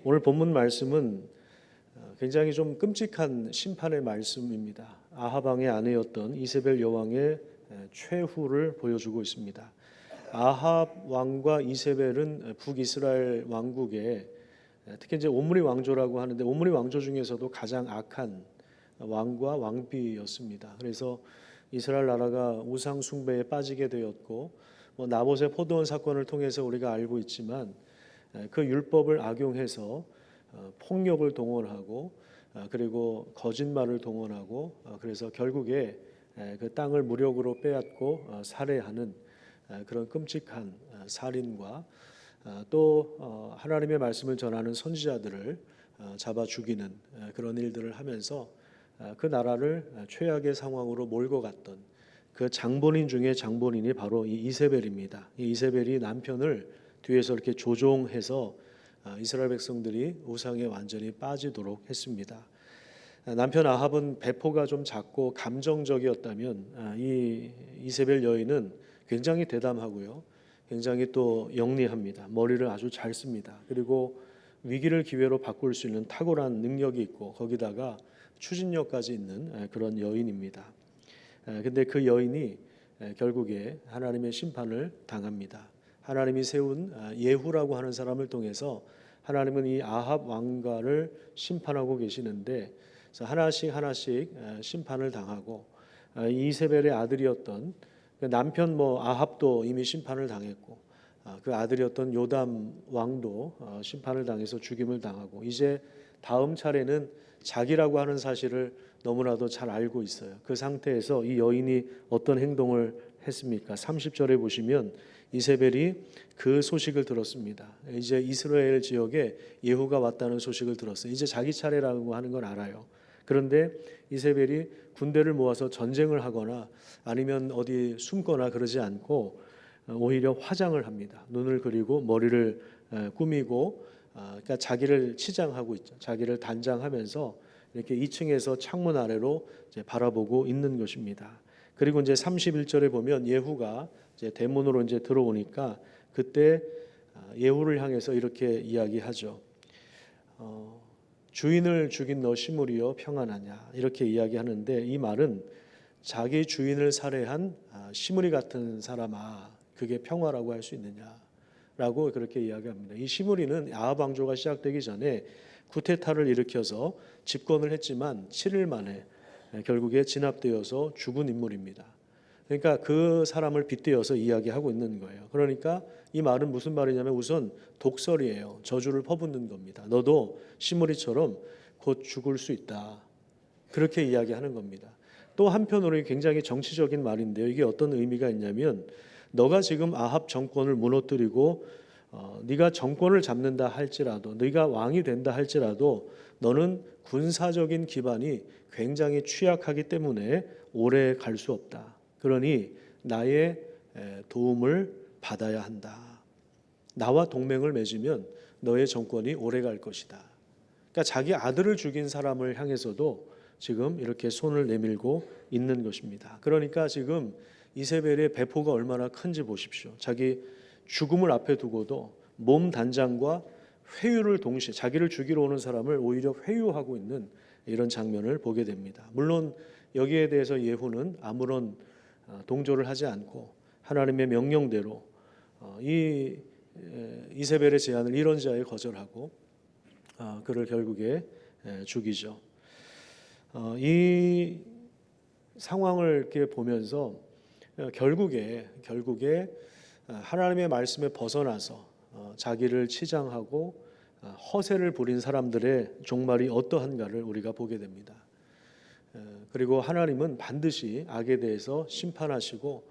오늘 본문 말씀은 굉장히 좀 끔찍한 심판의 말씀입니다. 아합 왕의 아내였던 이세벨 여왕의 최후를 보여주고 있습니다. 아합 왕과 이세벨은 북이스라엘 왕국의 특히 이제 옴리 왕조라고 하는데 옴리 왕조 중에서도 가장 악한 왕과 왕비였습니다. 그래서 이스라엘 나라가 우상 숭배에 빠지게 되었고 나봇의 포도원 사건을 통해서 우리가 알고 있지만 그 율법을 악용해서 폭력을 동원하고 그리고 거짓말을 동원하고 그래서 결국에 그 땅을 무력으로 빼앗고 살해하는 그런 끔찍한 살인과 또 하나님의 말씀을 전하는 선지자들을 잡아 죽이는 그런 일들을 하면서 그 나라를 최악의 상황으로 몰고 갔던 그 장본인 중에 장본인이 바로 이 이세벨입니다. 이 이세벨이 남편을 뒤에서 이렇게 조종해서 이스라엘 백성들이 우상에 완전히 빠지도록 했습니다. 남편 아합은 배포가 좀 작고 감정적이었다면 이 이세벨 여인은 굉장히 대담하고요. 굉장히 또 영리합니다. 머리를 아주 잘 씁니다. 그리고 위기를 기회로 바꿀 수 있는 탁월한 능력이 있고 거기다가 추진력까지 있는 그런 여인입니다. 근데 그 여인이 결국에 하나님의 심판을 당합니다. 하나님이 세운 예후라고 하는 사람을 통해서 하나님은 이 아합 왕가를 심판하고 계시는데 하나씩 심판을 당하고 이세벨의 아들이었던 남편 아합도 이미 심판을 당했고 그 아들이었던 요담 왕도 심판을 당해서 죽임을 당하고 이제 다음 차례는 자기라고 하는 사실을 너무나도 잘 알고 있어요. 그 상태에서 이 여인이 어떤 행동을 했습니까? 30절에 보시면 이세벨이 그 소식을 들었습니다. 이제 이스라엘 지역에 예후가 왔다는 소식을 들었어요. 이제 자기 차례라고 하는 걸 알아요. 그런데 이세벨이 군대를 모아서 전쟁을 하거나 아니면 어디 숨거나 그러지 않고 오히려 화장을 합니다. 눈을 그리고 머리를 꾸미고 그러니까 자기를 치장하고 있죠. 자기를 단장하면서 이렇게 2층에서 창문 아래로 이제 바라보고 있는 것입니다. 그리고 이제 31절에 보면 예후가 이제 대문으로 이제 들어오니까 그때 예후를 향해서 이렇게 이야기하죠. 주인을 죽인 너 시므리여 평안하냐 이렇게 이야기하는데 이 말은 자기 주인을 살해한 시므리 같은 사람아 그게 평화라고 할 수 있느냐라고 그렇게 이야기합니다. 이 시므리는 아합 왕조가 시작되기 전에 쿠데타를 일으켜서 집권을 했지만 7일 만에 결국에 진압되어서 죽은 인물입니다. 그러니까 그 사람을 빗대어서 이야기하고 있는 거예요. 그러니까 이 말은 무슨 말이냐면 우선 독설이에요. 저주를 퍼붓는 겁니다. 너도 시므리처럼 곧 죽을 수 있다. 그렇게 이야기하는 겁니다. 또 한편으로 굉장히 정치적인 말인데요. 이게 어떤 의미가 있냐면 너가 지금 아합 정권을 무너뜨리고 네가 정권을 잡는다 할지라도 네가 왕이 된다 할지라도 너는 군사적인 기반이 굉장히 취약하기 때문에 오래 갈 수 없다. 그러니 나의 도움을 받아야 한다. 나와 동맹을 맺으면 너의 정권이 오래 갈 것이다. 그러니까 자기 아들을 죽인 사람을 향해서도 지금 이렇게 손을 내밀고 있는 것입니다. 그러니까 지금 이세벨의 배포가 얼마나 큰지 보십시오. 자기 죽음을 앞에 두고도 몸 단장과 회유를 동시에 자기를 죽이러 오는 사람을 오히려 회유하고 있는 이런 장면을 보게 됩니다. 물론 여기에 대해서 예후는 아무런 동조를 하지 않고 하나님의 명령대로 이 이세벨의 제안을 이런자에 거절하고 그를 결국에 죽이죠. 이 상황을 이렇게 보면서 결국에 하나님의 말씀에 벗어나서 자기를 치장하고 허세를 부린 사람들의 종말이 어떠한가를 우리가 보게 됩니다. 그리고 하나님은 반드시 악에 대해서 심판하시고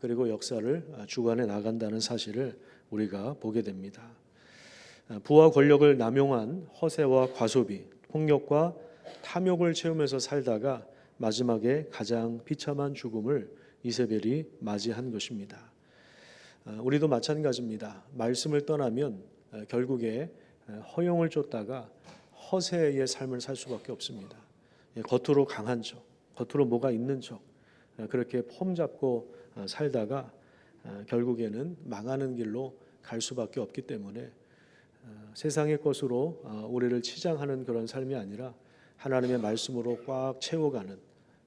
그리고 역사를 주관해 나간다는 사실을 우리가 보게 됩니다. 부와 권력을 남용한 허세와 과소비, 폭력과 탐욕을 채우면서 살다가 마지막에 가장 비참한 죽음을 이세벨이 맞이한 것입니다. 우리도 마찬가지입니다. 말씀을 떠나면 결국에 허영을 쫓다가 허세의 삶을 살 수밖에 없습니다. 겉으로 강한 척, 겉으로 뭐가 있는 척 그렇게 폼 잡고 살다가 결국에는 망하는 길로 갈 수밖에 없기 때문에 세상의 것으로 우리를 치장하는 그런 삶이 아니라 하나님의 말씀으로 꽉 채워가는,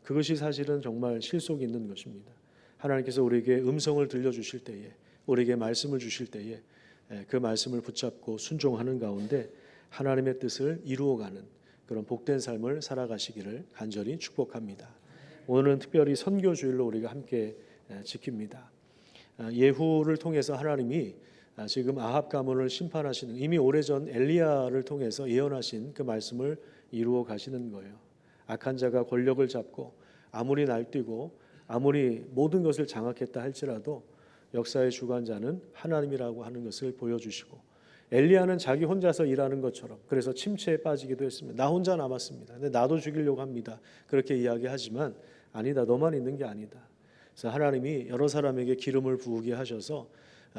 그것이 사실은 정말 실속 있는 것입니다. 하나님께서 우리에게 음성을 들려주실 때에, 우리에게 말씀을 주실 때에 그 말씀을 붙잡고 순종하는 가운데 하나님의 뜻을 이루어가는 그런 복된 삶을 살아가시기를 간절히 축복합니다. 오늘은 특별히 선교주일로 우리가 함께 지킵니다. 예후를 통해서 하나님이 지금 아합 가문을 심판하시는, 이미 오래전 엘리야를 통해서 예언하신 그 말씀을 이루어 가시는 거예요. 악한 자가 권력을 잡고 아무리 날뛰고 아무리 모든 것을 장악했다 할지라도 역사의 주관자는 하나님이라고 하는 것을 보여주시고, 엘리야는 자기 혼자서 일하는 것처럼 그래서 침체에 빠지기도 했습니다. 나 혼자 남았습니다. 근데 나도 죽이려고 합니다. 그렇게 이야기하지만 아니다, 너만 있는 게 아니다. 그래서 하나님이 여러 사람에게 기름을 부으게 하셔서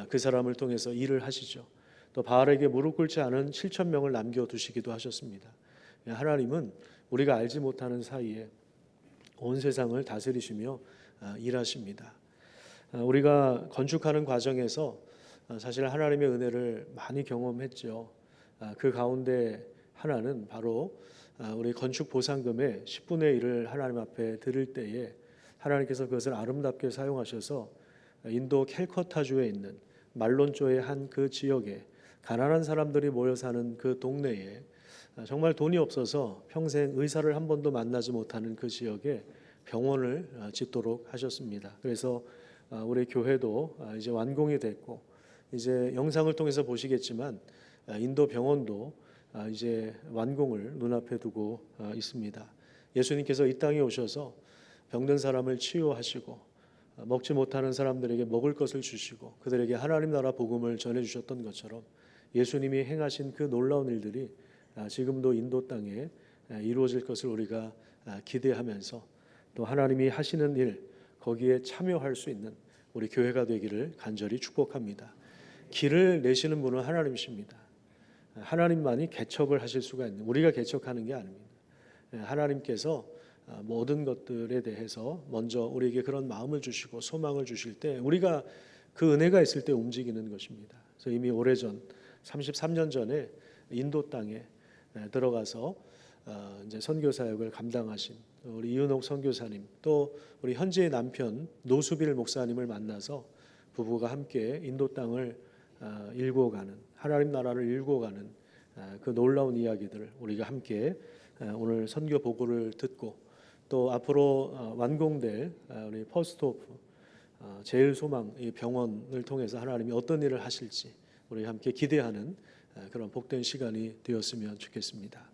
그 사람을 통해서 일을 하시죠. 또 바알에게 무릎 꿇지 않은 7천 명을 남겨두시기도 하셨습니다. 하나님은 우리가 알지 못하는 사이에 온 세상을 다스리시며 일하십니다. 우리가 건축하는 과정에서 사실 하나님의 은혜를 많이 경험했죠. 그 가운데 하나는 바로 우리 건축 보상금의 10분의 1을 하나님 앞에 드릴 때에 하나님께서 그것을 아름답게 사용하셔서 인도 캘커타주에 있는 말론조의 한 그 지역에 가난한 사람들이 모여 사는 그 동네에 정말 돈이 없어서 평생 의사를 한 번도 만나지 못하는 그 지역에 병원을 짓도록 하셨습니다. 그래서 우리 교회도 이제 완공이 됐고, 이제 영상을 통해서 보시겠지만 인도 병원도 이제 완공을 눈앞에 두고 있습니다. 예수님께서 이 땅에 오셔서 병든 사람을 치유하시고 먹지 못하는 사람들에게 먹을 것을 주시고 그들에게 하나님 나라 복음을 전해주셨던 것처럼 예수님이 행하신 그 놀라운 일들이 지금도 인도 땅에 이루어질 것을 우리가 기대하면서 또 하나님이 하시는 일 거기에 참여할 수 있는 우리 교회가 되기를 간절히 축복합니다. 길을 내시는 분은 하나님이십니다. 하나님만이 개척을 하실 수가 있는, 우리가 개척하는 게 아닙니다. 하나님께서 모든 것들에 대해서 먼저 우리에게 그런 마음을 주시고 소망을 주실 때 우리가 그 은혜가 있을 때 움직이는 것입니다. 그래서 이미 오래전 33년 전에 인도 땅에 들어가서 이제 선교 사역을 감당하신 우리 이은옥 선교사님, 또 우리 현재의 남편 노수빌 목사님을 만나서 부부가 함께 인도 땅을 일구어가는, 하나님 나라를 일구어가는 그 놀라운 이야기들을 우리가 함께 오늘 선교 보고를 듣고, 또 앞으로 완공될 우리 퍼스트호프 제일 소망 이 병원을 통해서 하나님이 어떤 일을 하실지 우리 함께 기대하는 그런 복된 시간이 되었으면 좋겠습니다.